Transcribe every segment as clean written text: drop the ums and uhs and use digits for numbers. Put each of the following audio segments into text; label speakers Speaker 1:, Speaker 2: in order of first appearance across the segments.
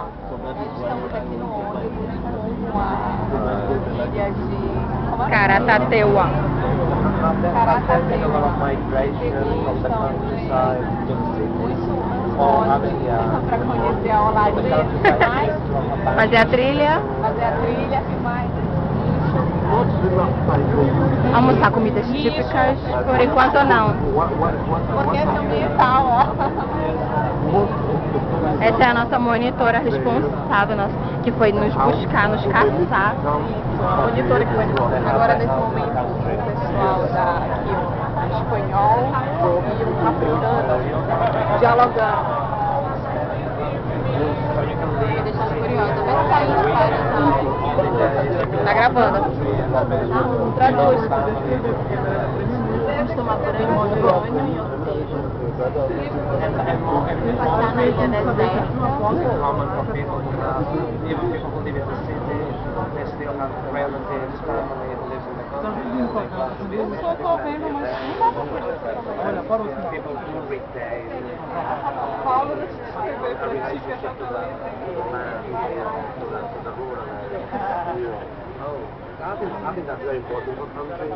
Speaker 1: Estamos aqui no ônibus com a filha de
Speaker 2: Caratateuá.
Speaker 1: Para conhecer a Olaria,
Speaker 2: Fazer a trilha,
Speaker 1: fazer a trilha, filmar.
Speaker 2: almoçar comidas típicas, por enquanto não.
Speaker 1: Porque é ambiental, ó.
Speaker 2: Essa é a nossa monitora responsável, que foi nos buscar, nos caçar.
Speaker 1: A monitora que vai agora nesse momento o pessoal aqui, o espanhol e o africano dialogando. Me deixando curiosa, vê se tá indo, tá gravando. Traduz. Vamos tomar banho em Antônio e passar na ilha deserta. Eu tô vendo, mas não dá pra ver. Paulo não te escreveu pra ti que essa
Speaker 3: I think that's very important for countries.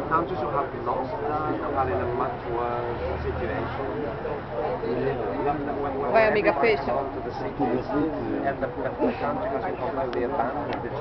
Speaker 3: Countries who have lost that are in a much worse situation.
Speaker 1: Vai, amiga, fecha.
Speaker 3: To the cities, and the country has completely abandoned its